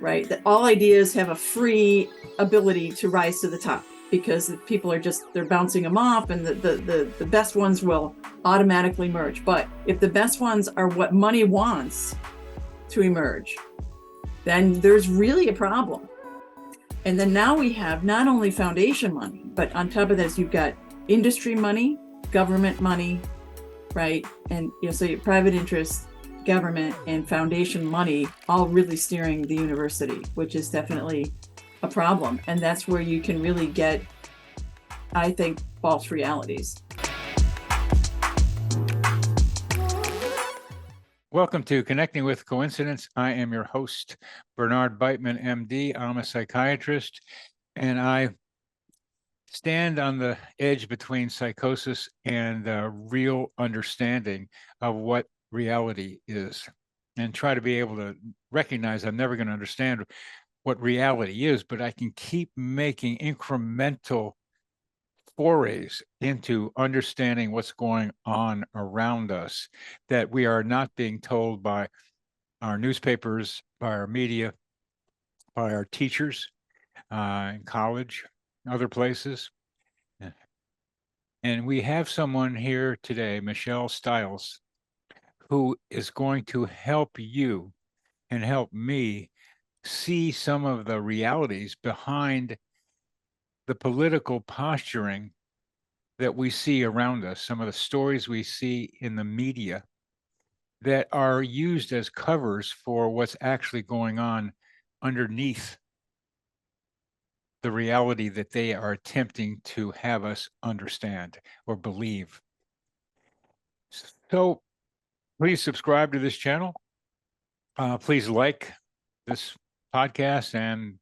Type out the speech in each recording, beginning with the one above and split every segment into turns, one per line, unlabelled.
right? That all ideas have a free ability to rise to the top because people are they're bouncing them off, and the best ones will automatically merge. But if the best ones are what money wants to emerge, then there's really a problem. And then now we have not only foundation money, but on top of this, you've got industry money, government money, right? And so your private interest, government, and foundation money all really steering the university, which is definitely a problem. And that's where you can really get, I think, false realities.
Welcome to Connecting with Coincidence. I am your host, Bernard Beitman, MD. I'm a psychiatrist, and I stand on the edge between psychosis and real understanding of what reality is, and try to be able to recognize I'm never going to understand what reality is, but I can keep making incremental forays into understanding what's going on around us that we are not being told by our newspapers, by our media, by our teachers in college, other places. And we have someone here today, Michelle Stiles, who is going to help you and help me see some of the realities behind the political posturing that we see around us, some of the stories we see in the media that are used as covers for what's actually going on underneath the reality that they are attempting to have us understand or believe. So please subscribe to this channel. Please like this podcast and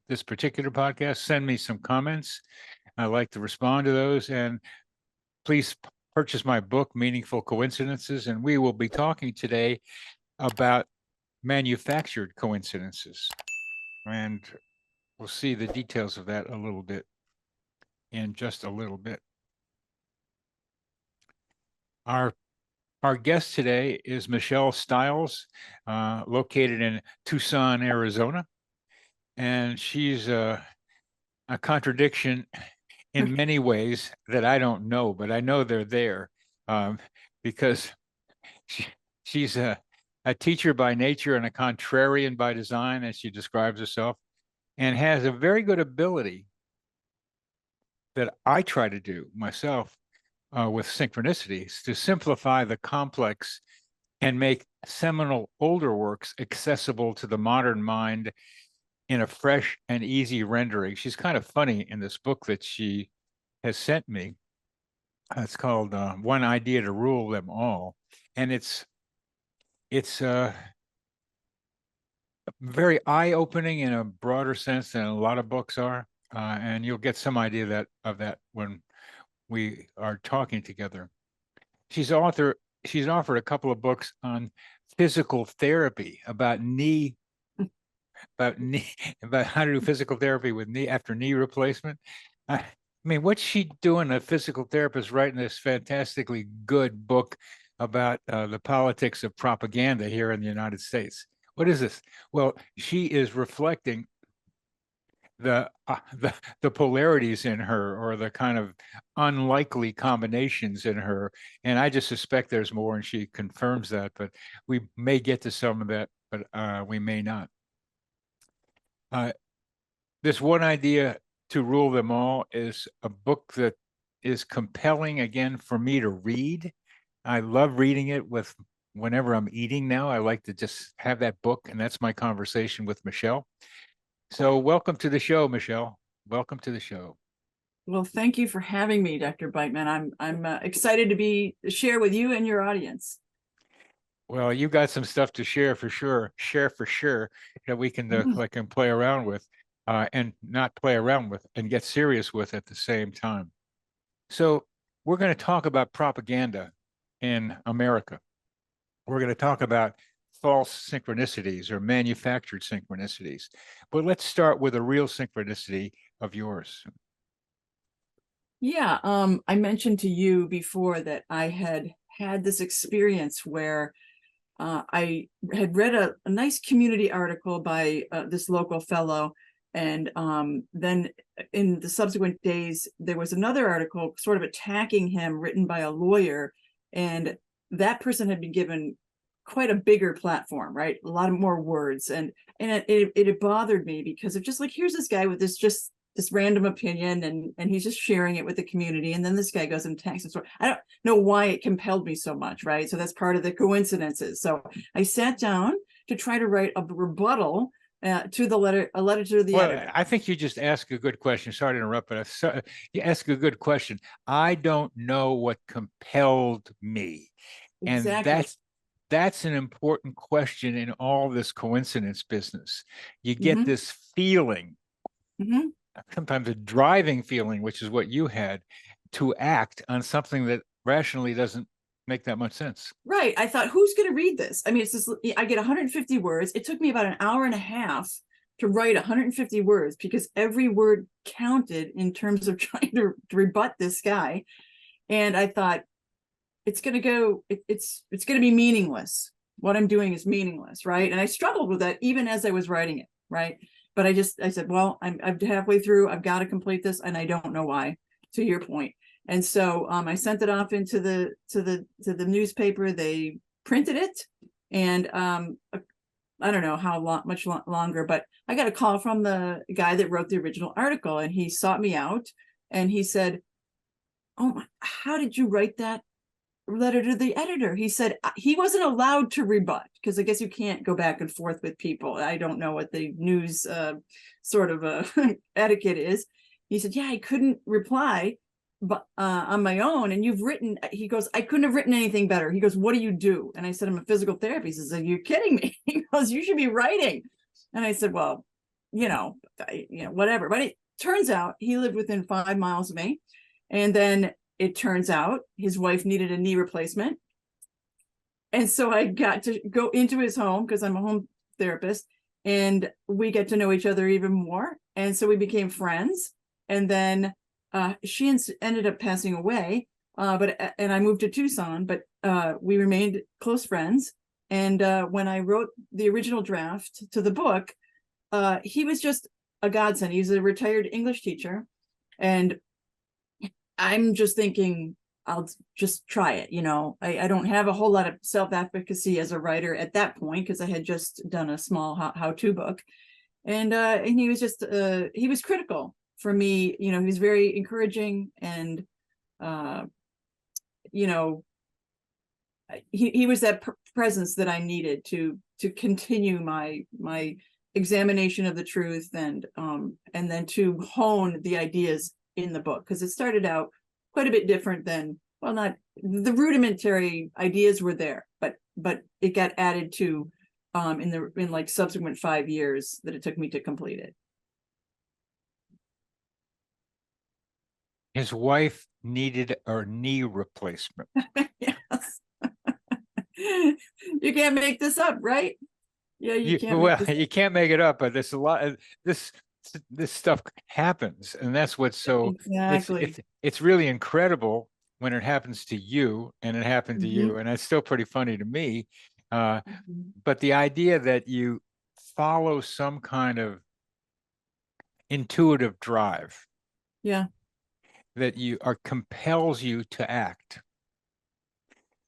this particular podcast. Send me some comments. I like to respond to those. And please purchase my book, Meaningful Coincidences. And we will be talking today about manufactured coincidences. And we'll see the details of that a little bit in just a little bit. Our guest today is Michelle Stiles, located in Tucson, Arizona. And she's a contradiction in many ways that I don't know, but I know they're there because she's a teacher by nature and a contrarian by design, as she describes herself, and has a very good ability that I try to do myself with synchronicities to simplify the complex and make seminal older works accessible to the modern mind in a fresh and easy rendering. She's kind of funny in this book that she has sent me. It's called One Idea to Rule Them All. And it's very eye-opening in a broader sense than a lot of books are. And you'll get some idea of that when we are talking together. She's offered a couple of books on physical therapy, about how to do physical therapy with after knee replacement. I mean, what's she doing? A physical therapist writing this fantastically good book about the politics of propaganda here in the United States. What is this? Well, she is reflecting the polarities in her, or the kind of unlikely combinations in her. And I just suspect there's more, and she confirms that, but we may get to some of that, but we may not. This One Idea to Rule Them All is a book that is compelling, again, for me to read. I love reading it whenever I'm eating now. I like to just have that book, and that's my conversation with Michelle. So welcome to the show, Michelle. Welcome to the show.
Well, thank you for having me, Dr. Beitman. I'm excited to share with you and your audience.
Well, you got some stuff to share for sure, that we can can play around with, and not play around with, and get serious with at the same time. So we're going to talk about propaganda in America. We're going to talk about false synchronicities or manufactured synchronicities. But let's start with a real synchronicity of yours.
Yeah, I mentioned to you before that I had this experience where I had read a nice community article by this local fellow. And then in the subsequent days, there was another article sort of attacking him, written by a lawyer. And that person had been given quite a bigger platform, right? A lot of more words. And it bothered me because of just like, here's this guy with this random opinion, and he's just sharing it with the community. And then this guy goes and attacks him. So I don't know why it compelled me so much, right? So that's part of the coincidences. So I sat down to try to write a rebuttal to a letter to the editor.
I think you just asked a good question. Sorry to interrupt, but you asked a good question. I don't know what compelled me.
Exactly.
And that's an important question in all this coincidence business. You get this feeling, sometimes a driving feeling, which is what you had, to act on something that rationally doesn't make that much sense.
Right. I thought, who's going to read this? I mean, it's just, I get 150 words. It took me about an hour and a half to write 150 words because every word counted in terms of trying to rebut this guy. And I thought, it's going to go, it's going to be meaningless. What I'm doing is meaningless. Right. And I struggled with that even as I was writing it. Right. But I said, well, I'm halfway through. I've got to complete this. And I don't know why, to your point. And so I sent it off into the newspaper. They printed it. And I don't know how much longer, but I got a call from the guy that wrote the original article, and he sought me out and he said, oh, how did you write that letter to the editor? He said he wasn't allowed to rebut because I guess you can't go back and forth with people. I don't know what the news sort of etiquette is. He said, yeah, I couldn't reply but on my own. And you've written, he goes, I couldn't have written anything better. He goes, what do you do? And I said, I'm a physical therapist. He says, are you kidding me? He goes, you should be writing. And I said, well, whatever. But it turns out he lived within 5 miles of me. And then it turns out his wife needed a knee replacement. And so I got to go into his home because I'm a home therapist, and we get to know each other even more. And so we became friends. And then she ended up passing away, and I moved to Tucson, but we remained close friends. And when I wrote the original draft to the book, he was just a godsend. He's a retired English teacher. And I'm just thinking, I'll just try it. I don't have a whole lot of self-efficacy as a writer at that point because I had just done a small how-to book. And he was just, he was critical for me. He was very encouraging, and he was that presence that I needed to continue my examination of the truth, and then to hone the ideas in the book, because it started out quite a bit different than, well, not the rudimentary ideas were there, but it got added to in like subsequent 5 years that it took me to complete it.
His wife needed a knee replacement.
Yes. You can't make this up, right? Yeah, you can't.
Well, you can't make it up, but there's a lot of this stuff happens, and that's what's so
exactly.
It's really incredible when it happens to you, and it happened to you, and it's still pretty funny to me. But the idea that you follow some kind of intuitive drive,
yeah,
that compels you to act,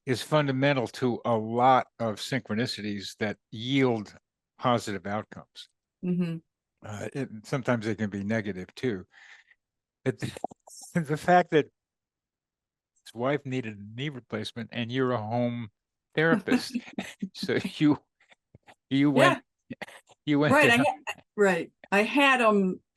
is fundamental to a lot of synchronicities that yield positive outcomes. Sometimes they can be negative too. But the fact that his wife needed a knee replacement and you're a home therapist, so you went
right. Right. I had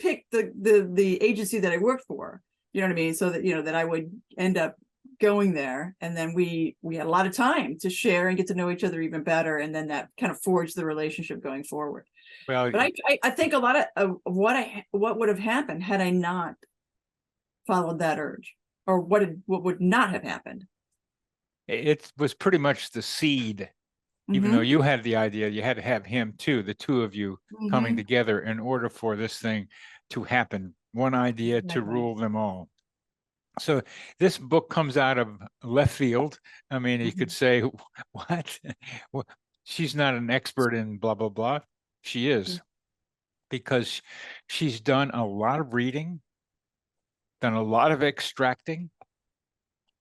pick the agency that I worked for. You know what I mean? So that that I would end up going there, and then we had a lot of time to share and get to know each other even better, and then that kind of forged the relationship going forward.
Well,
but I think a lot of what would have happened had I not followed that urge, or what would not have happened.
It was pretty much the seed. Even though you had the idea, you had to have him too, the two of you coming together in order for this thing to happen. One idea to rule them all. So this book comes out of left field. I mean, you could say, what? Well, she's not an expert in blah, blah, blah. She is, because she's done a lot of reading, done a lot of extracting,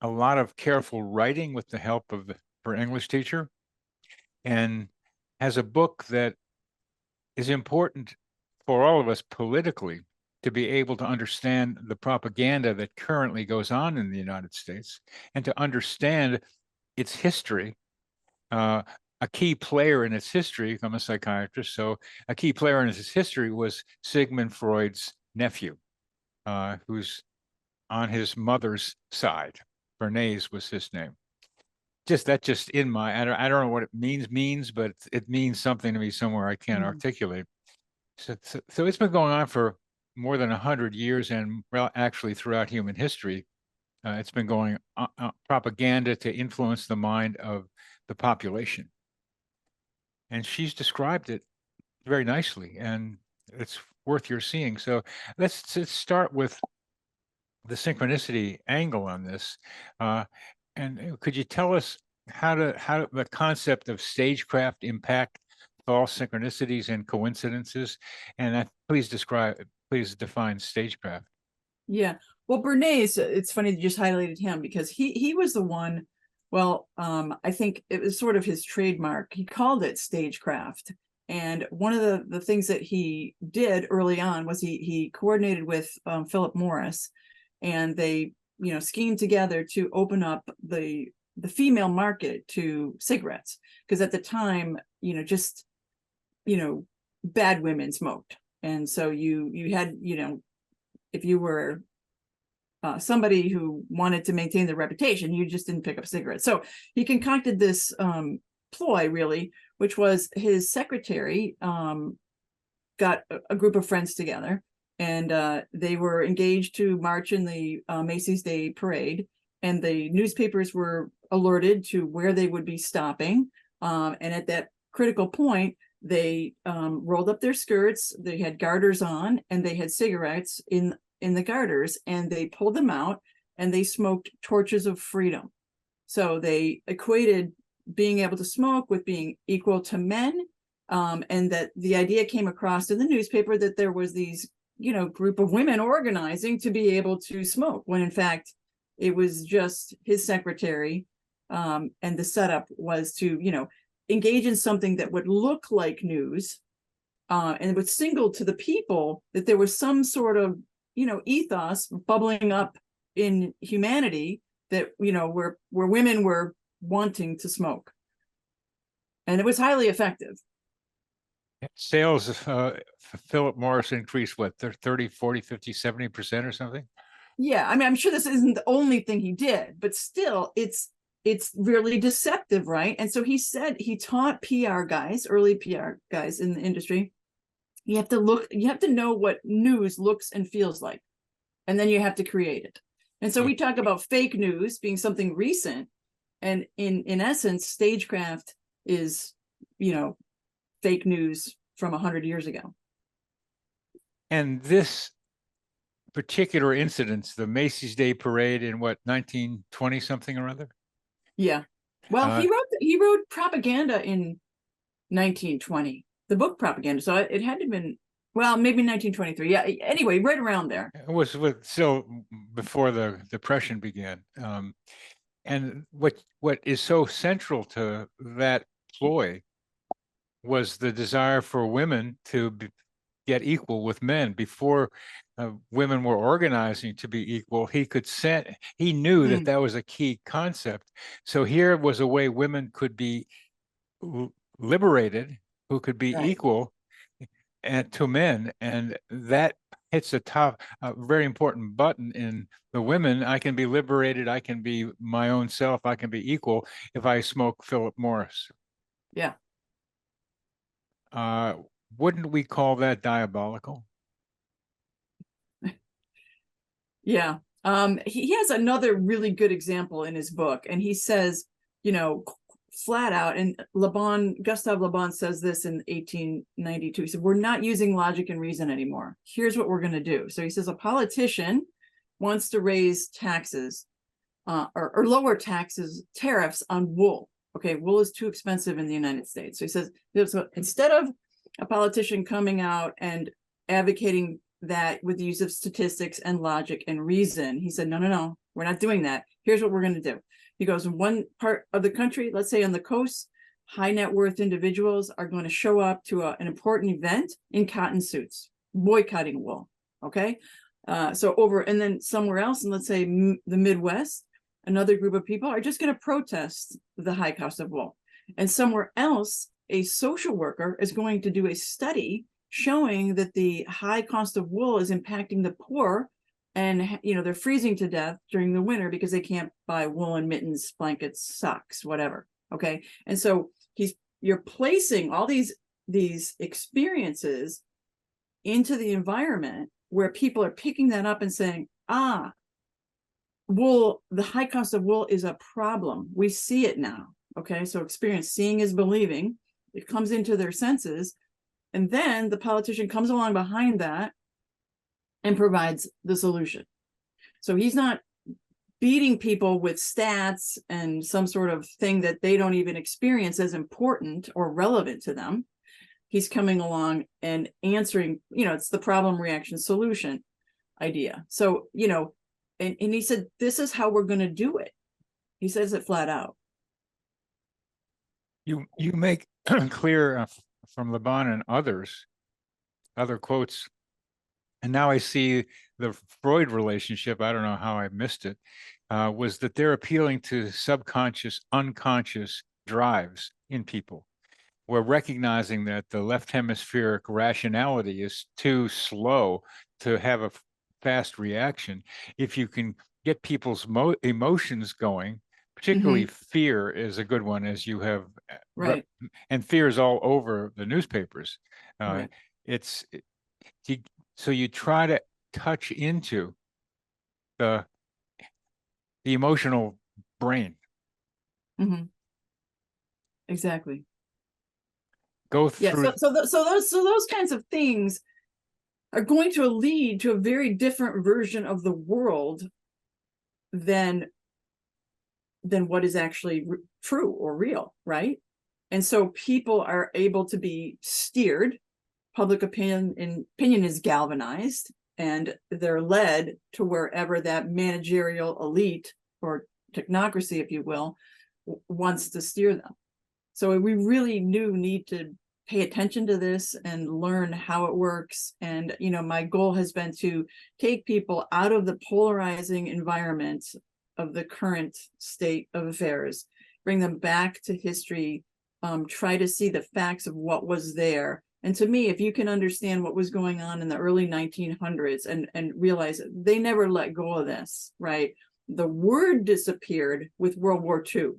a lot of careful writing with the help of her English teacher, and has a book that is important for all of us politically to be able to understand the propaganda that currently goes on in the United States and to understand its history. A key player in its history, I'm a psychiatrist, so a key player in its history was Sigmund Freud's nephew, who's on his mother's side. Bernays was his name. Just in my, I don't know what it means, but it means something to me somewhere I can't articulate. So it's been going on for more than 100 years, and actually throughout human history, it's been going propaganda to influence the mind of the population. And she's described it very nicely, and it's worth your seeing. So let's start with the synchronicity angle on this. And could you tell us how the concept of stagecraft impact false synchronicities and coincidences? And please define stagecraft.
Yeah. Well, Bernays, it's funny you just highlighted him because he was the one, well, I think it was sort of his trademark. He called it stagecraft. And one of the things that he did early on was he coordinated with Philip Morris, and they, schemed together to open up the female market to cigarettes. Because at the time, just, bad women smoked. And so you had, if you were somebody who wanted to maintain their reputation, you just didn't pick up cigarettes. So he concocted this ploy, really, which was his secretary got a group of friends together, and they were engaged to march in the Macy's Day Parade, and the newspapers were alerted to where they would be stopping. And at that critical point, they rolled up their skirts, they had garters on, and they had cigarettes in the garters, and they pulled them out and they smoked torches of freedom. So they equated being able to smoke with being equal to men, and that the idea came across in the newspaper that there was these, group of women organizing to be able to smoke, when in fact it was just his secretary, and the setup was to, engage in something that would look like news, and it would signal to the people that there was some sort of, ethos bubbling up in humanity that, where women were wanting to smoke. And it was highly effective.
Sales of Philip Morris increased, what, 30, 40, 50, 70% or something?
Yeah, I mean, I'm sure this isn't the only thing he did, but still, it's really deceptive, right? And so he said he taught PR guys, early PR guys in the industry, you have to know what news looks and feels like, and then you have to create it. And so we talk about fake news being something recent, and in essence, stagecraft is, fake news from 100 years ago.
And this particular incident, the Macy's Day Parade in what, 1920 something or other?
Yeah. Well, he wrote propaganda in 1920. The book Propaganda. So it had to have been, well, maybe 1923. Yeah. Anyway, right around there.
It was still before the Depression began. And what is so central to that ploy was the desire for women to get equal with men. Before women were organizing to be equal, he knew that that was a key concept. So here was a way women could be liberated, who could be equal to men, and that hits a very important button in the women. I can be liberated, I can be my own self, I can be equal if I smoke Philip Morris.
Yeah.
Wouldn't we call that diabolical?
Yeah. He has another really good example in his book, and he says, flat out, and Gustave Le Bon says this in 1892. He said, we're not using logic and reason anymore. Here's what we're going to do. So he says a politician wants to raise taxes or lower tariffs on wool. Okay, wool is too expensive in the United States. So he says, so instead of a politician coming out and advocating that with the use of statistics and logic and reason, he said, no, we're not doing that. Here's what we're going to do. He goes, in one part of the country, let's say on the coast, high net worth individuals are going to show up to an important event in cotton suits, boycotting wool. Okay. And then somewhere else, and let's say the Midwest, another group of people are just going to protest the high cost of wool. And somewhere else, a social worker is going to do a study showing that the high cost of wool is impacting the poor, and they're freezing to death during the winter because they can't buy woolen mittens, blankets, socks, whatever. Okay. And so you're placing all these experiences into the environment where people are picking that up and saying, wool, the high cost of wool is a problem. We see it now. Okay. So seeing is believing. It comes into their senses. And then the politician comes along behind that and provides the solution. So he's not beating people with stats and some sort of thing that they don't even experience as important or relevant to them. He's coming along and answering, it's the problem, reaction, solution idea. So, and he said, this is how we're going to do it. He says it flat out.
You make clear from Laban and other quotes, and now I see the Freud relationship. I don't know how I missed it. Was that they're appealing to subconscious, unconscious drives in people. We're recognizing that the left hemispheric rationality is too slow to have a fast reaction. If you can get people's emotions going, particularly fear is a good one, as you have,
right?
And fear is all over the newspapers.
Right.
So you try to touch into the emotional brain.
Exactly.
Go through.
So those kinds of things are going to lead to a very different version of the world than what is actually true or real, right? And so people are able to be steered. Public opinion is galvanized, and they're led to wherever that managerial elite or technocracy, if you will, wants to steer them. So we really need to pay attention to this and learn how it works. And, my goal has been to take people out of the polarizing environment of the current state of affairs, bring them back to history, try to see the facts of what was there. And to me, if you can understand what was going on in the early 1900s and realize they never let go of this, right? The word disappeared with World War II.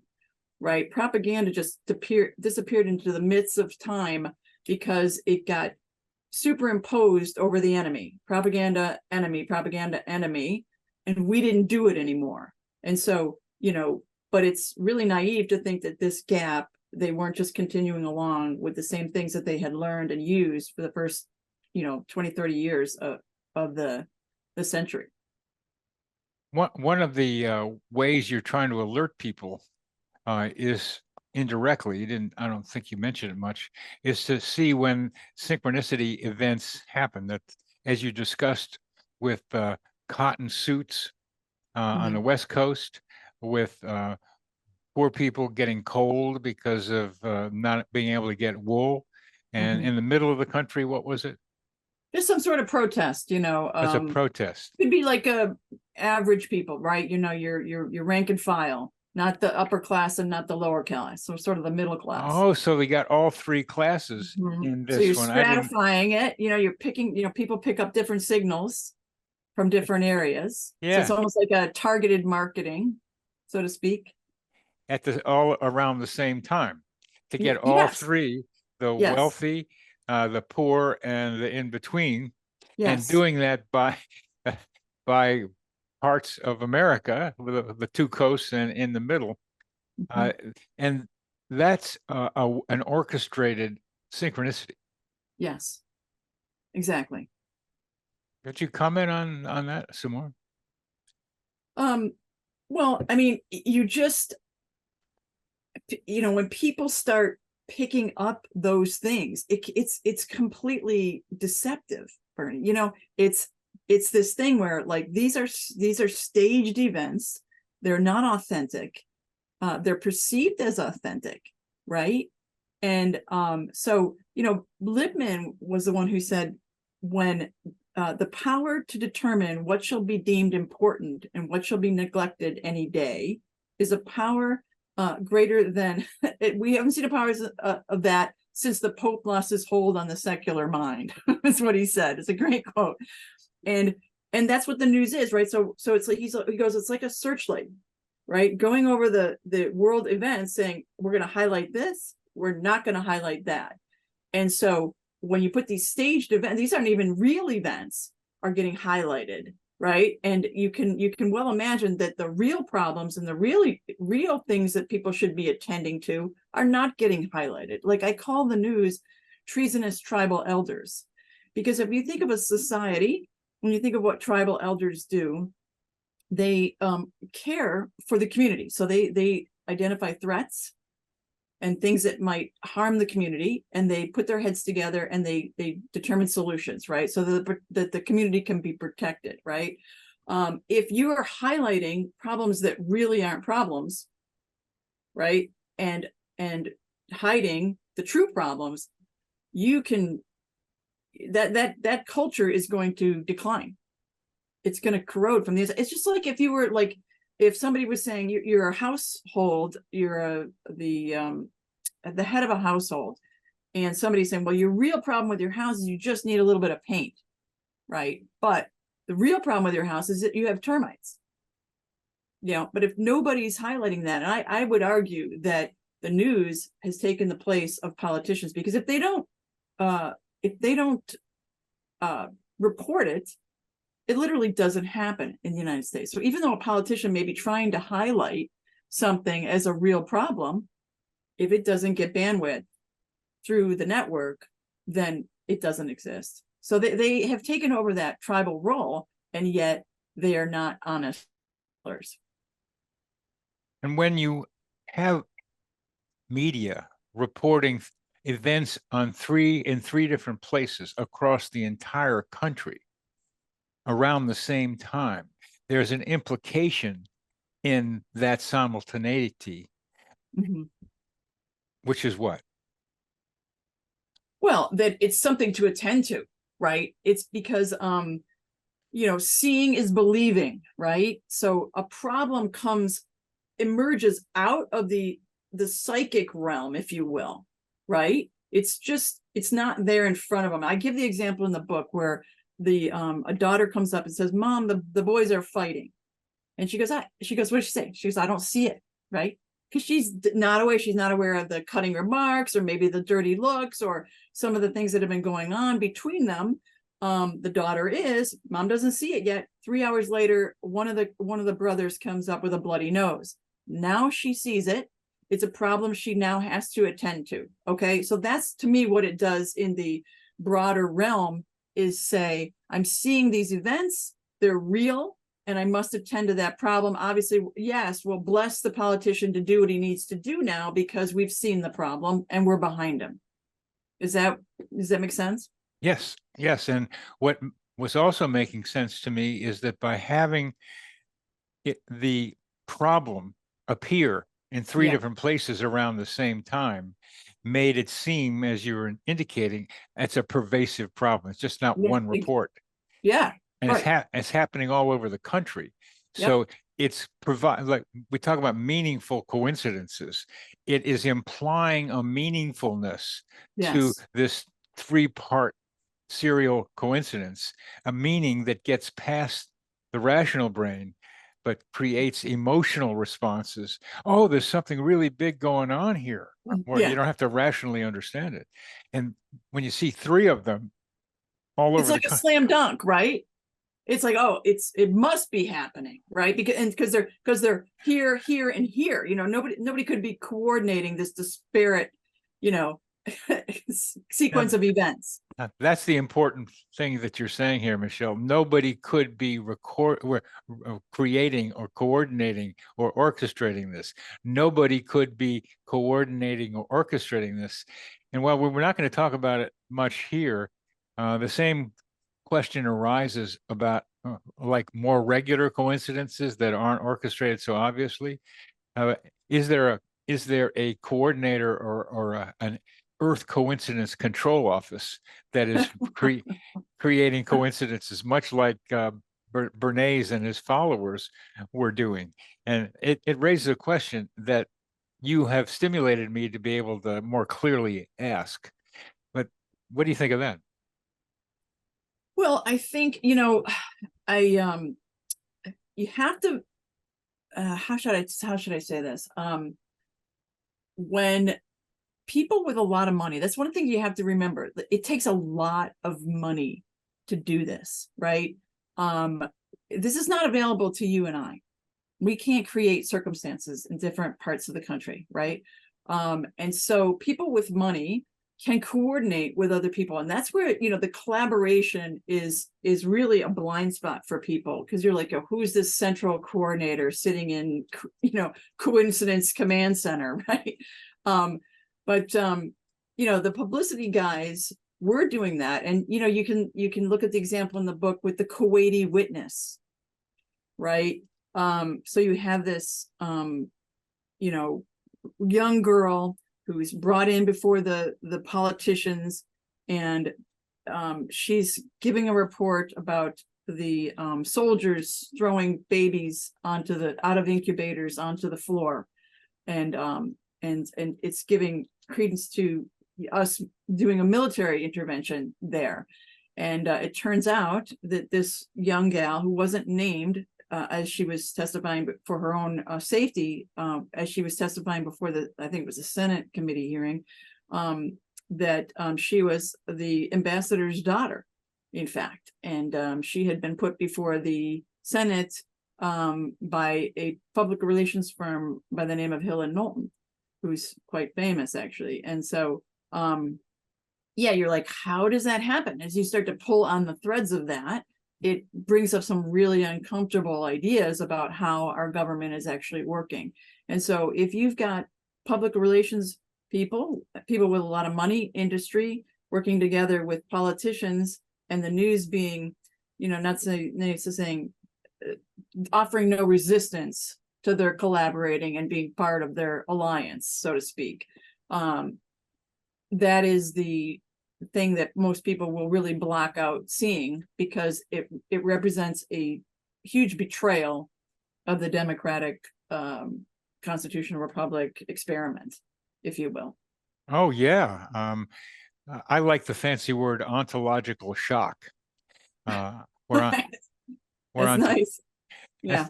Right, propaganda just disappeared into the midst of time because it got superimposed over the enemy. Propaganda, enemy, and we didn't do it anymore. And so, but it's really naive to think that this gap, they weren't just continuing along with the same things that they had learned and used for the first, 20, 30 years of the century.
One of the ways you're trying to alert people is indirectly, I don't think you mentioned it much, is to see when synchronicity events happen, that as you discussed with cotton suits on the West Coast, with poor people getting cold because of not being able to get wool. And in the middle of the country, what was it?
Just some sort of protest,
It's a protest.
Could be like average people, right? Your rank and file, not the upper class and not the lower class, so sort of the middle class.
Oh, so we got all three classes in this.
So you're stratifying it. You're picking. People pick up different signals from different areas.
Yeah.
So it's almost like a targeted marketing, so to speak.
All around the same time to get all three, the wealthy, the poor, and the in between, and doing that by parts of America, the two coasts and in the middle, and that's an orchestrated synchronicity.
Yes, exactly.
Could you comment on that some more?
Well, I mean, you just, when people start picking up those things, it's completely deceptive, Bernie. It's this thing where, like, these are staged events. They're not authentic. They're perceived as authentic, right? And so, Lippmann was the one who said, when the power to determine what shall be deemed important and what shall be neglected any day is a power greater than we haven't seen a power of that since the Pope lost his hold on the secular mind. That's what he said. It's a great quote. And that's what the news is, right? So it's like he goes, it's like a searchlight, right? Going over the world events, saying, we're going to highlight this, we're not going to highlight that. And so when you put these staged events, these aren't even real events, are getting highlighted, right? And you can well imagine that the real problems and the real things that people should be attending to are not getting highlighted. Like, I call the news treasonous tribal elders, because if you think of a society, when you think of what tribal elders do, they care for the community. So they identify threats and things that might harm the community, and they put their heads together and they determine solutions, right? So that the community can be protected, right? If you are highlighting problems that really aren't problems, right, and hiding the true problems, you can that culture is going to decline. It's going to corrode from the inside. It's just like if you were like, if somebody was saying you're a household, you're the head of a household, and somebody's saying, well, your real problem with your house is you just need a little bit of paint, right? But the real problem with your house is that you have termites. But if nobody's highlighting that, and I would argue that the news has taken the place of politicians, because if they don't report it, it literally doesn't happen in the United States. So even though a politician may be trying to highlight something as a real problem, if it doesn't get bandwidth through the network, then it doesn't exist. So they have taken over that tribal role, and yet they are not honest.
And when you have media reporting events in three different places across the entire country around the same time, there's an implication in that simultaneity, which is what?
Well, that it's something to attend to, right? It's because seeing is believing, right? So a problem emerges out of the psychic realm, if you will, right? It's not there in front of them. I give the example in the book where a daughter comes up and says, Mom, the boys are fighting. And she goes, what did she say? She goes, I don't see it, right? Because she's not aware of the cutting remarks, or maybe the dirty looks, or some of the things that have been going on between them. The daughter Mom doesn't see it yet. 3 hours later, one of the brothers comes up with a bloody nose. Now she sees it. It's a problem she now has to attend to. Okay, so that's, to me, what it does in the broader realm, is say, I'm seeing these events, they're real, and I must attend to that problem. Obviously, yes, we'll bless the politician to do what he needs to do now, because we've seen the problem and we're behind him. Does that make sense?
Yes. And what was also making sense to me is that by having the problem appear in three different places around the same time, made it seem, as you were indicating, it's a pervasive problem. It's just not one report.
Yeah.
And it's happening all over the country. So it's like we talk about meaningful coincidences. It is implying a meaningfulness to this three-part serial coincidence, a meaning that gets past the rational brain, but creates emotional responses. Oh, there's something really big going on here. Well, you don't have to rationally understand it. And when you see three of them all over,
it's like a slam dunk, right? It's like, oh, it must be happening, right? Because they're here, and here. Nobody could be coordinating this disparate, sequence of events.
That's the important thing that you're saying here, Michelle. Nobody could be creating or coordinating or orchestrating this. Nobody could be coordinating or orchestrating this. And while we're not going to talk about it much here, the same question arises about like more regular coincidences that aren't orchestrated so obviously. Is there a coordinator or an Earth Coincidence Control Office that is creating coincidences, much like Bernays and his followers were doing? And it raises a question that you have stimulated me to be able to more clearly ask. But what do you think of that?
Well, I think, I you have to how should I say this? When people with a lot of money, that's one thing you have to remember. It takes a lot of money to do this, right? This is not available to you and I. We can't create circumstances in different parts of the country, right? And so people with money can coordinate with other people, and that's where the collaboration is really a blind spot for people, because you're like, oh, who's this central coordinator sitting in coincidence command center, right? But the publicity guys were doing that, and you can look at the example in the book with the Kuwaiti witness, right? So you have this young girl who's brought in before the politicians, and she's giving a report about the soldiers throwing babies out of incubators onto the floor, and it's giving credence to us doing a military intervention there. And it turns out that this young gal, who wasn't named, as she was testifying for her own safety, as she was testifying before I think it was a Senate committee hearing, that she was the ambassador's daughter, in fact. And she had been put before the Senate by a public relations firm by the name of Hill and Knowlton, who's quite famous, actually. And so, yeah, you're like, how does that happen? As you start to pull on the threads of that, it brings up some really uncomfortable ideas about how our government is actually working. And so if you've got public relations people with a lot of money, industry, working together with politicians, and the news being, not saying offering no resistance to their collaborating and being part of their alliance, so to speak, that is the thing that most people will really block out seeing, because it represents a huge betrayal of the democratic constitutional republic experiment, if you will.
Oh yeah, I like the fancy word ontological shock. We're on.
That's
on
nice. Yeah.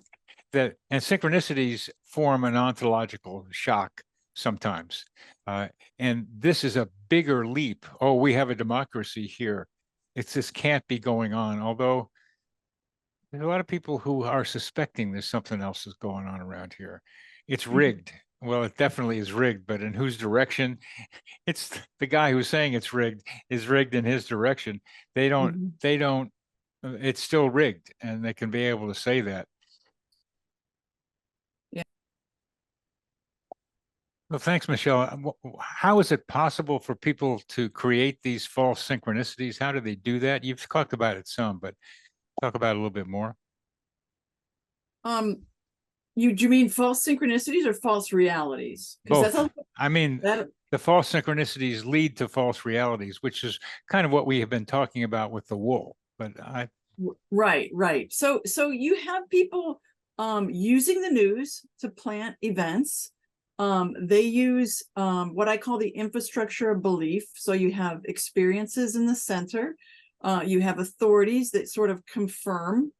And synchronicities form an ontological shock sometimes. And this is a bigger leap. Oh, we have a democracy here. This can't be going on. Although there's a lot of people who are suspecting there's something else is going on around here. It's rigged. Well, it definitely is rigged, but in whose direction? It's the guy who's saying it's rigged is rigged in his direction. They don't, it's still rigged, and they can be able to say that.
Yeah.
Well, thanks, Michelle. How is it possible for people to create these false synchronicities? How do they do that? You've talked about it some, but talk about it a little bit more.
Do you mean false synchronicities or false realities?
Both. I mean, the false synchronicities lead to false realities, which is kind of what we have been talking about with the wool. But
Right. So you have people using the news to plant events. They use what I call the infrastructure of belief. So you have experiences in the center. You have authorities that sort of confirm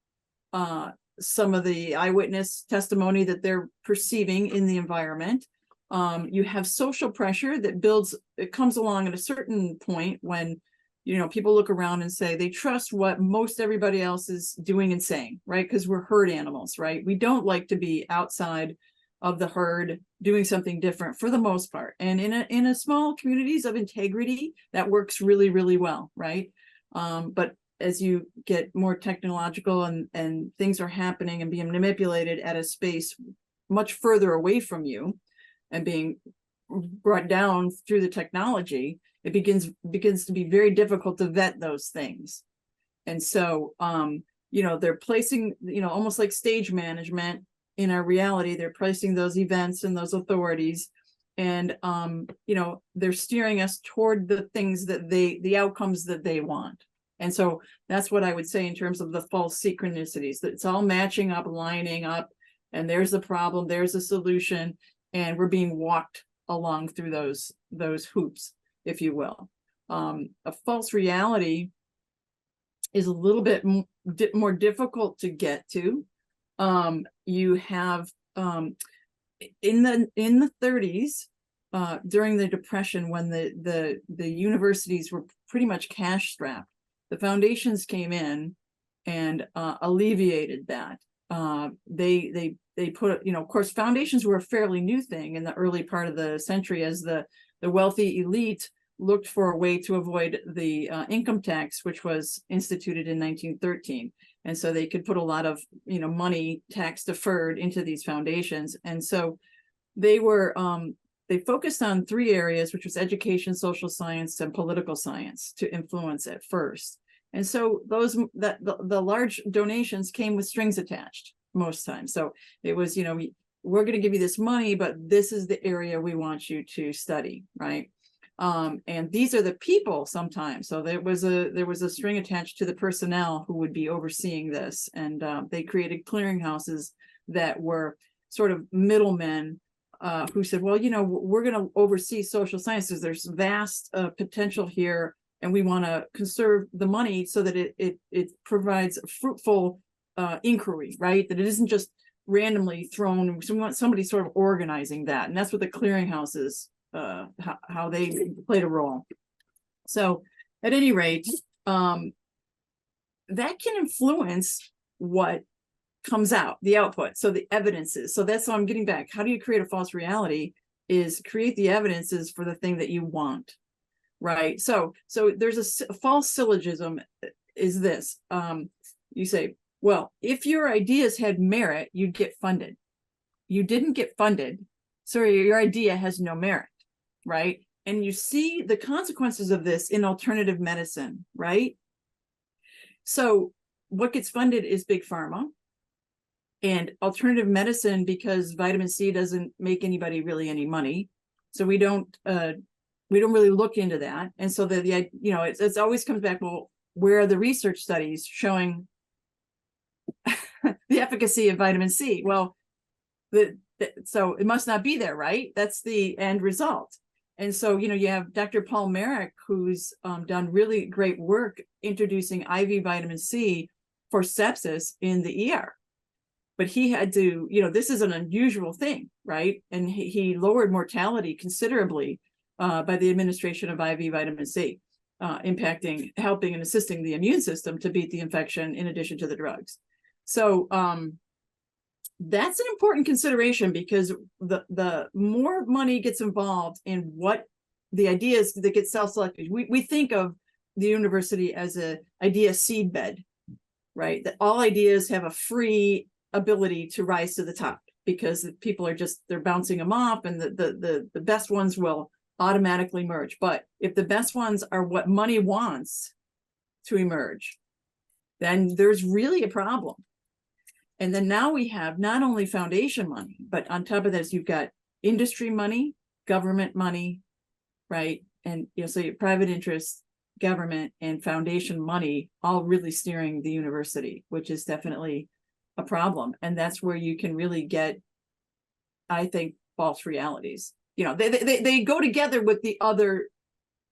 some of the eyewitness testimony that they're perceiving in the environment. You have social pressure that it comes along at a certain point when people look around and say they trust what most everybody else is doing and saying, right? Because we're herd animals, right? We don't like to be outside of the herd doing something different for the most part. And in a small communities of integrity, that works really, really well, right? But as you get more technological and things are happening and being manipulated at a space much further away from you and being brought down through the technology, it begins to be very difficult to vet those things. And so they're placing, almost like stage management in our reality, they're placing those events and those authorities, and they're steering us toward the things that the outcomes that they want. And so that's what I would say in terms of the false synchronicities, that it's all matching up, lining up, and there's the problem, there's a solution, and we're being walked along through those hoops, if you will. A false reality is a little bit more difficult to get to. You have in the 30s, during the Depression, when the universities were pretty much cash strapped, the foundations came in and alleviated that. They put, of course, foundations were a fairly new thing in the early part of the century, as the wealthy elite looked for a way to avoid the income tax, which was instituted in 1913. And so they could put a lot of, money tax deferred into these foundations. And so they were, they focused on three areas, which was education, social science, and political science, to influence at first. And so the large donations came with strings attached most times. So it was, we're going to give you this money, but this is the area we want you to study, right? And these are the people sometimes. So there was a string attached to the personnel who would be overseeing this. And they created clearinghouses that were sort of middlemen who said, well, we're going to oversee social sciences. There's vast potential here, and we want to conserve the money so that it provides a fruitful inquiry, right? That it isn't just randomly thrown. So we want somebody sort of organizing that. And that's what the clearinghouses, how they played a role. So at any rate, that can influence what comes out, the output, so the evidences. So that's what I'm getting back. How do you create a false reality? Is create the evidences for the thing that you want, right? So there's a false syllogism is this. You say, well, if your ideas had merit, you'd get funded. You didn't get funded, so your idea has no merit, right? And you see the consequences of this in alternative medicine, right? So what gets funded is big pharma and alternative medicine, because vitamin C doesn't make anybody really any money. So we don't really look into that. And so it always comes back, well, where are the research studies showing the efficacy of vitamin C? Well, so it must not be there, right? That's the end result. And so, you have Dr. Paul Merrick, who's done really great work introducing IV vitamin C for sepsis in the ER. But he had to, this is an unusual thing, right? And he lowered mortality considerably by the administration of IV vitamin C, impacting, helping and assisting the immune system to beat the infection in addition to the drugs. So that's an important consideration, because the more money gets involved in what the ideas that get self-selected, we think of the university as a idea seed bed, right? That all ideas have a free ability to rise to the top, because people are they're bouncing them off, and the best ones will automatically emerge. But if the best ones are what money wants to emerge, then there's really a problem. And then now we have not only foundation money, but on top of this, you've got industry money, government money, right? And so your private interest, government, and foundation money all really steering the university, which is definitely a problem. And that's where you can really get, I think, false realities. They go together with the other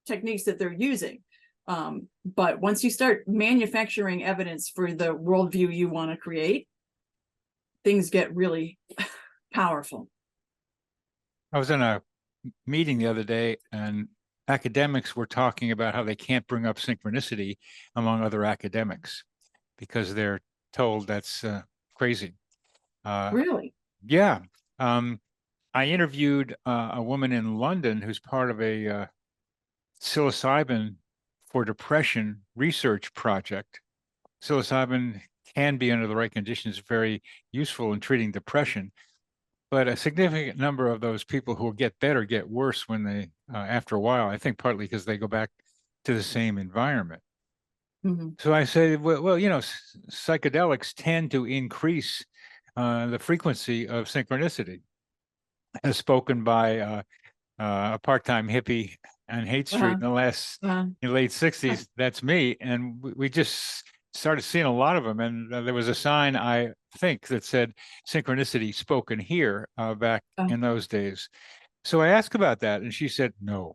techniques that they're using. But once you start manufacturing evidence for the worldview you want to create, things get really powerful.
I was in a meeting the other day, and academics were talking about how they can't bring up synchronicity among other academics because they're told that's crazy.
Really?
Yeah. I interviewed a woman in London who's part of a psilocybin for depression research project. Psilocybin can be, under the right conditions, very useful in treating depression, but a significant number of those people who get better get worse when they, after a while, I think partly because they go back to the same environment.
Mhm.
So I say, well, psychedelics tend to increase the frequency of synchronicity, as spoken by a part-time hippie on Haight Street
Uh-huh.
in the
Uh-huh.
late 60s. That's me. And we just started seeing a lot of them. And there was a sign, I think, that said synchronicity spoken here back
Uh,
in those days. So I asked about that, and she said,
mm.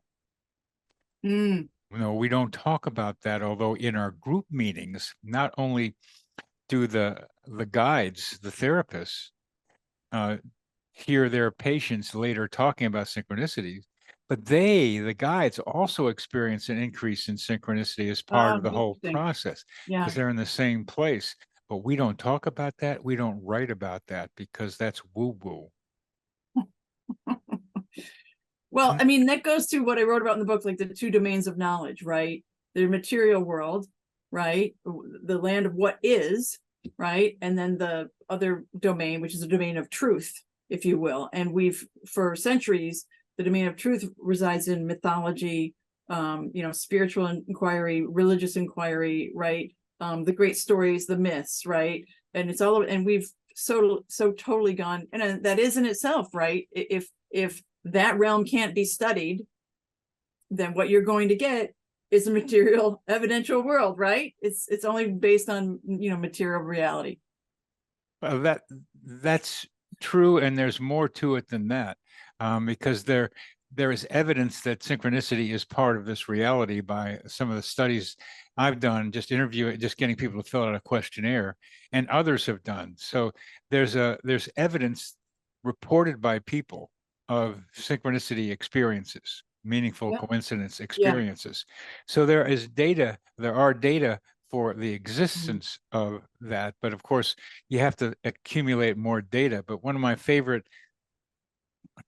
no, we don't talk about that. Although in our group meetings, not only do the guides, the therapists, uh, hear their patients later talking about synchronicities, but the guides, also experience an increase in synchronicity as part of the whole
Interesting.
process
Yeah.
because they're in the same place. But we don't talk about that. We don't write about that because that's woo-woo.
Well,
And
I mean, that goes to what I wrote about in the book, like the two domains of knowledge, right? The material world, right? The land of what is, right? And then the other domain, which is the domain of truth, if you will. And we've, for centuries, the domain of truth resides in mythology, spiritual inquiry, religious inquiry, right? The great stories, the myths, right? And it's all, and we've so totally gone, and that is in itself, right? If that realm can't be studied, then what you're going to get is a material evidential world, right? It's only based on material reality.
that's true, and there's more to it than that, because there is evidence that synchronicity is part of this reality by some of the studies I've done, just getting people to fill out a questionnaire, and others have done. So there's evidence reported by people of synchronicity experiences, meaningful
Yeah.
coincidence
Yeah.
experiences. So there are data for the
Mhm.
existence of that, but of course you have to accumulate more data. But one of my favorite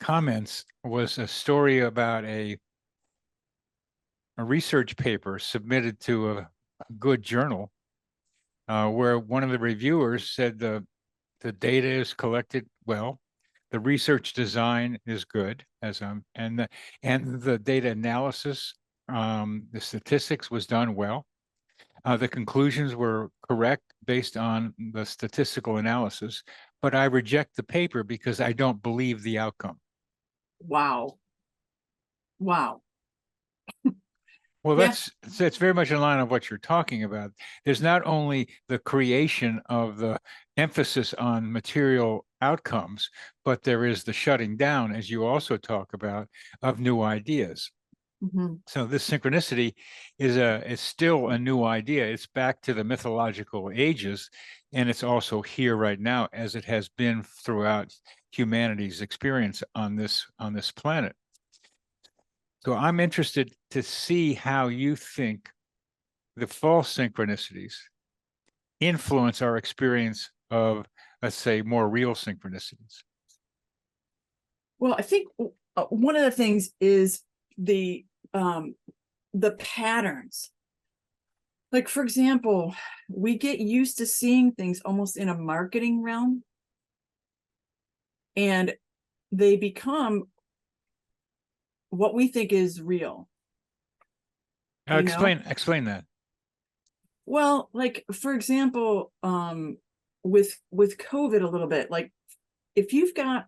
comments was a story about a research paper submitted to a good journal, where one of the reviewers said the data is collected well, the research design is good, and the data analysis, the statistics was done well. The conclusions were correct based on the statistical analysis, but I reject the paper because I don't believe the outcome.
Wow. Wow.
Well,
Yeah.
that's very much in line of what you're talking about. There's not only the creation of the emphasis on material outcomes, but there is the shutting down, as you also talk about, of new ideas.
Mm-hmm.
So this synchronicity is still a new idea. It's back to the mythological ages, and it's also here right now, as it has been throughout humanity's experience on this planet. So I'm interested to see how you think the false synchronicities influence our experience of, let's say, more real synchronicities.
Well, I think one of the things is the um, the patterns. Like, for example, we get used to seeing things almost in a marketing realm, and they become what we think is real, you know?
Explain that.
Well, like, for example, with COVID a little bit, like, if you've got,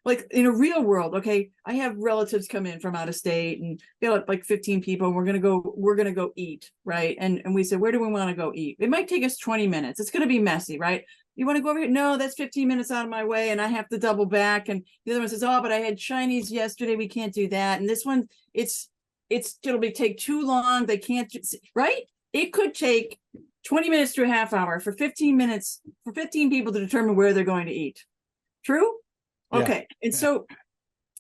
like, in a real world, okay, I have relatives come in from out of state, and we got like 15 people, and we're gonna go eat, right? And we said, where do we want to go eat? It might take us 20 minutes. It's gonna be messy, right? You want to go over here? No, that's 15 minutes out of my way, and I have to double back. And the other one says, oh, but I had Chinese yesterday, we can't do that. And this one, it'll be take too long. They can't, right? It could take 20 minutes to a half hour for 15 minutes for 15 people to determine where they're going to eat. True?
Yeah.
Okay. And
Yeah.
so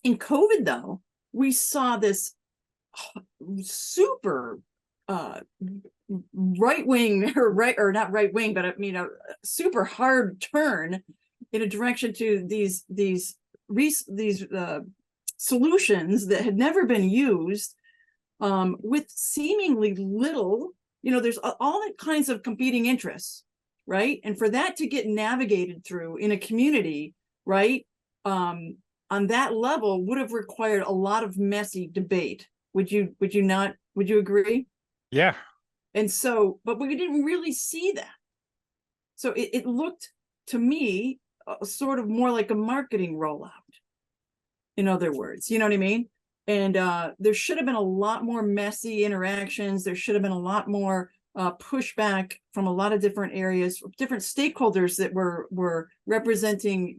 in COVID, though, we saw this super right wing, or not right wing, but I mean a super hard turn in a direction to these solutions that had never been used, with seemingly little, there's all kinds of competing interests, right? And for that to get navigated through in a community, right, on that level would have required a lot of messy debate. Would you not? Would you agree?
Yeah.
And so, but we didn't really see that. So it looked to me sort of more like a marketing rollout, in other words, you know what I mean? And there should have been a lot more messy interactions. There should have been a lot more pushback from a lot of different areas, different stakeholders that were representing,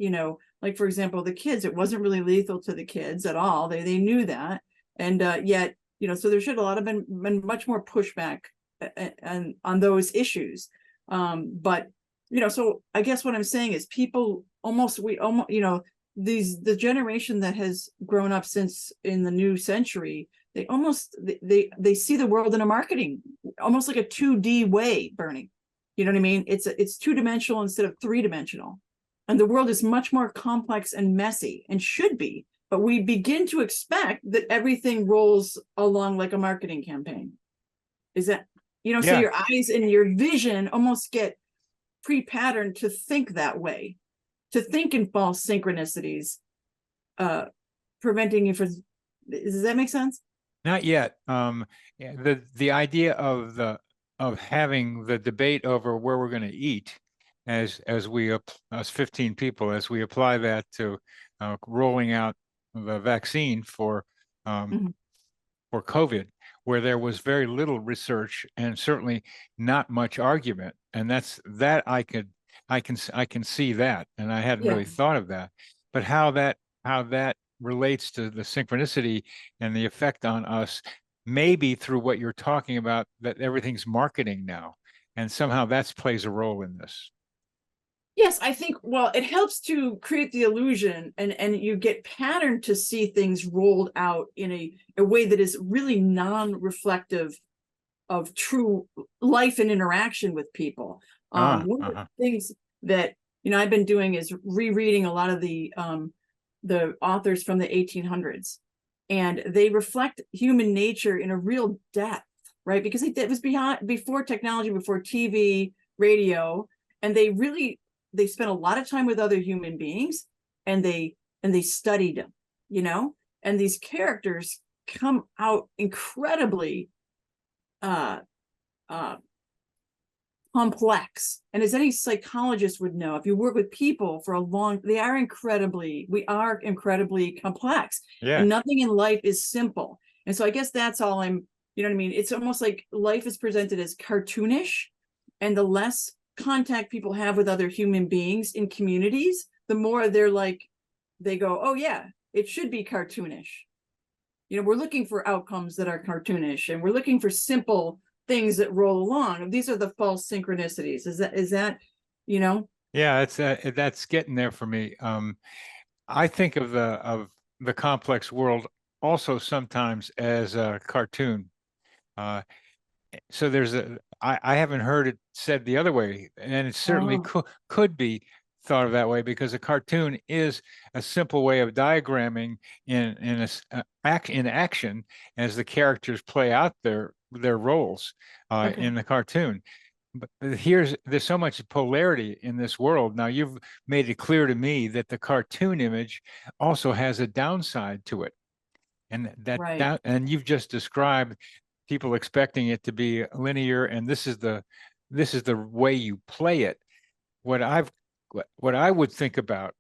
like, for example, the kids. It wasn't really lethal to the kids at all. They knew that. And yet, so there should have been much more pushback and on those issues. But, so I guess what I'm saying is people the generation that has grown up since in the new century, they see the world in a marketing, almost like a 2D way, Bernie. You know what I mean? It's two-dimensional instead of three-dimensional. And the world is much more complex and messy, and should be, but we begin to expect that everything rolls along like a marketing campaign. Is that, so your eyes and your vision almost get pre-patterned to think that way, to think in false synchronicities, preventing you from. Does that make sense?
Not yet. The idea of having the debate over where we're going to eat, as 15 people, as we apply that to rolling out the vaccine for COVID, where there was very little research and certainly not much argument, and that I can see that, and I hadn't really thought of that, but how that relates to the synchronicity and the effect on us, maybe through what you're talking about, that everything's marketing now, and somehow that plays a role in this.
Yes, I think, well, it helps to create the illusion, and you get patterned to see things rolled out in a way that is really non-reflective of true life and interaction with people. One of the things that I've been doing is rereading a lot of the authors from the 1800s, and they reflect human nature in a real depth, right? Because it was before technology, before TV, radio, and they spent a lot of time with other human beings, and they studied them, and these characters come out incredibly complex. And as any psychologist would know, if you work with people for we are incredibly complex.
Yeah.
And nothing in life is simple. And so I guess that's all you know what I mean? It's almost like life is presented as cartoonish, and the less contact people have with other human beings in communities, the more they go, oh yeah, it should be cartoonish. We're looking for outcomes that are cartoonish, and we're looking for simple things that roll along. These are the false synchronicities. Is that
Yeah, that's getting there for me. I think of the complex world also sometimes as a cartoon. So I haven't heard it said the other way, and it certainly could be thought of that way, because a cartoon is a simple way of diagramming in action as the characters play out their roles in the cartoon. But there's so much polarity in this world. Now, you've made it clear to me that the cartoon image also has a downside to it, and and you've just described people expecting it to be linear, and this is the way you play it. What I would think about,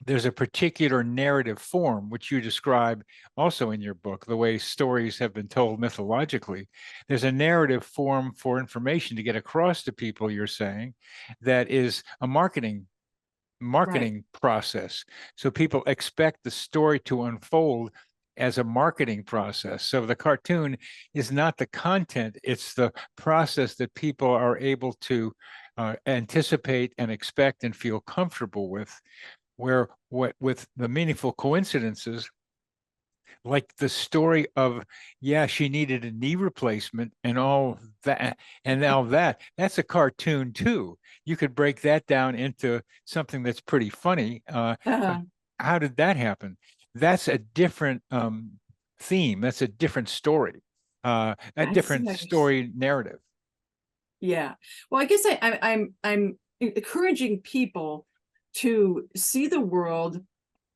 there's a particular narrative form which you describe also in your book, the way stories have been told mythologically. There's a narrative form for information to get across to people, you're saying, that is a marketing process. So people expect the story to unfold as a marketing process. So the cartoon is not the content, it's the process that people are able to anticipate and expect and feel comfortable with, where with the meaningful coincidences, like the story of, she needed a knee replacement and all that, and all that's a cartoon too. You could break that down into something that's pretty funny. how did that happen? That's a different theme. That's a different story, a
I see.
different story narrative.
Yeah. Well, I guess I'm encouraging people to see the world,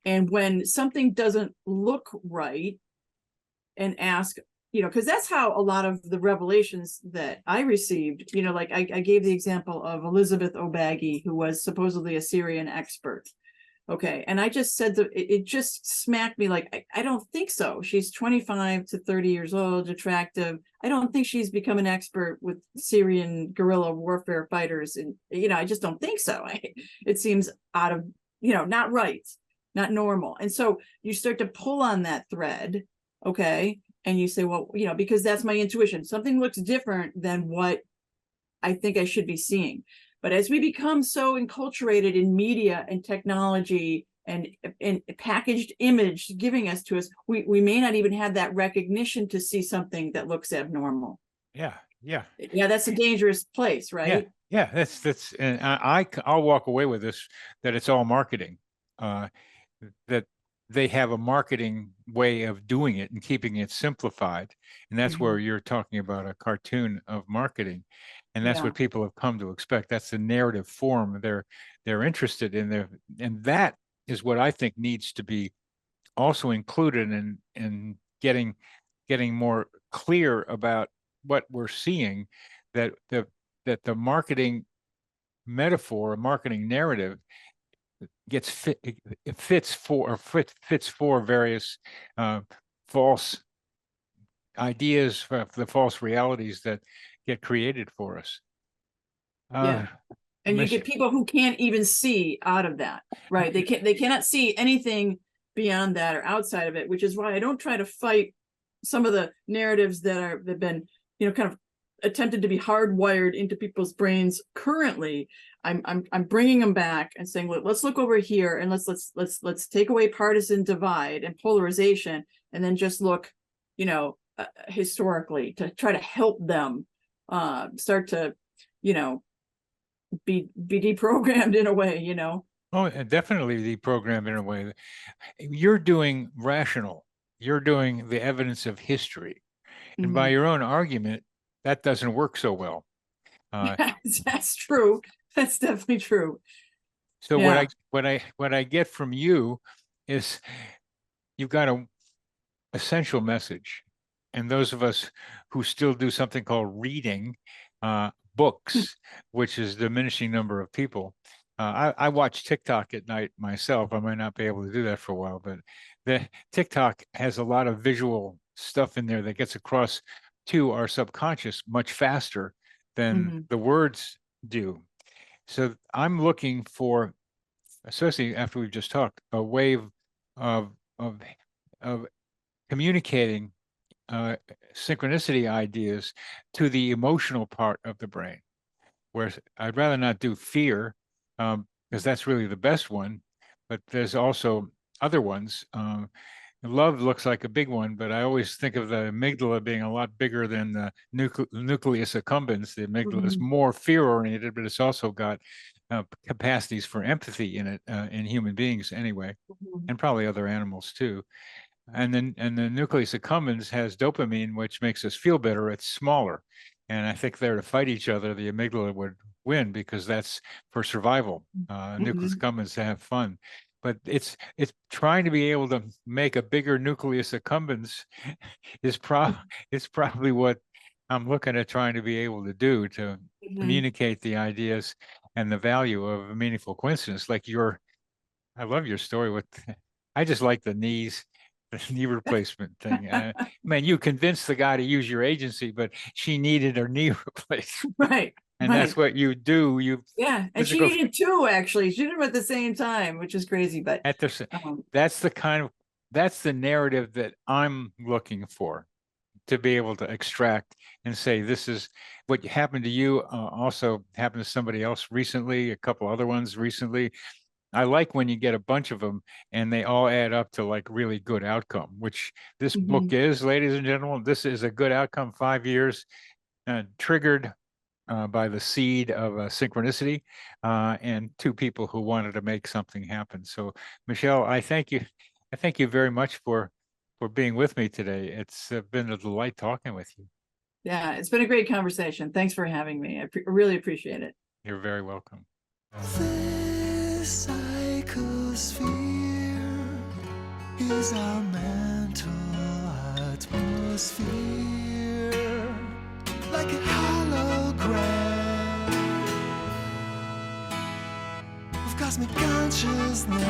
and when something doesn't look right, and ask, because that's how a lot of the revelations that I received, like I gave the example of Elizabeth O'Baggy, who was supposedly a Syrian expert. Okay. And I just said that it just smacked me like, I don't think so. She's 25 to 30 years old, attractive. I don't think she's become an expert with Syrian guerrilla warfare fighters. And, I just don't think so. It seems out of, not right, not normal. And so you start to pull on that thread. Okay. And you say, well, because that's my intuition. Something looks different than what I think I should be seeing. But as we become so enculturated in media and technology and packaged image giving us to us, we may not even have that recognition to see something that looks abnormal.
Yeah, yeah,
Yeah, that's a dangerous place,
yeah,
right?
yeah. That's, and I'll walk away with this, that it's all marketing. That they have a marketing way of doing it and keeping it simplified, and that's where you're talking about a cartoon of marketing, and that's
Yeah.
what people have come to expect. That's the narrative form they're interested in there, and that is what I think needs to be also included in getting more clear about what we're seeing, that the marketing metaphor, marketing narrative it fits for various false ideas, for the false realities that get created for us.
Yeah. And you
Mich-
get people who can't even see out of that, right? They cannot see anything beyond that or outside of it, which is why I don't try to fight some of the narratives that have been, kind of attempted to be hardwired into people's brains currently. I'm bringing them back and saying, let's look over here, and let's take away partisan divide and polarization, and then just look, historically, to try to help them start to, be deprogrammed in a way.
oh, definitely deprogrammed in a way. You're doing rational. You're doing the evidence of history, and by your own argument, that doesn't work so well.
That's true. That's definitely true.
So
Yeah.
what I get from you is you've got a essential message. And those of us who still do something called reading books, which is a diminishing number of people. I watch TikTok at night myself. I might not be able to do that for a while, but the TikTok has a lot of visual stuff in there that gets across to our subconscious much faster than the words do. So I'm looking for, especially after we've just talked, a way of of of communicating synchronicity ideas to the emotional part of the brain. Whereas I'd rather not do fear, because that's really the best one, but there's also other ones. Love looks like a big one, but I always think of the amygdala being a lot bigger than the nucleus accumbens. The amygdala is more fear oriented, but it's also got capacities for empathy in it, in human beings anyway, and probably other animals too. And then the nucleus accumbens has dopamine, which makes us feel better. It's smaller, and I think they're to fight each other, the amygdala would win because that's for survival. Nucleus accumbens to have fun, but it's trying to be able to make a bigger nucleus accumbens is probably what I'm looking at trying to be able to do to communicate the ideas and the value of a meaningful coincidence. Like I love your story with. I just like the knees, the knee replacement thing. Man, you convinced the guy to use your agency, but she needed her knee replaced.
Right.
And that's what you do.
Yeah, and she
physical
needed two, actually. She did them at the same time, which is crazy. But
at the that's that's the narrative that I'm looking for, to be able to extract and say this is what happened to you, also happened to somebody else recently, a couple other ones recently. I like when you get a bunch of them and they all add up to like really good outcome, which this book is, ladies and gentlemen. This is a good outcome. 5 years, triggered by the seed of synchronicity, and two people who wanted to make something happen. So, Michelle, I thank you. I thank you very much for being with me today. It's been a delight talking with you.
Yeah, it's been a great conversation. Thanks for having me. I really appreciate it.
You're very welcome.
This psychosphere is our mental atmosphere, like a hologram of cosmic consciousness.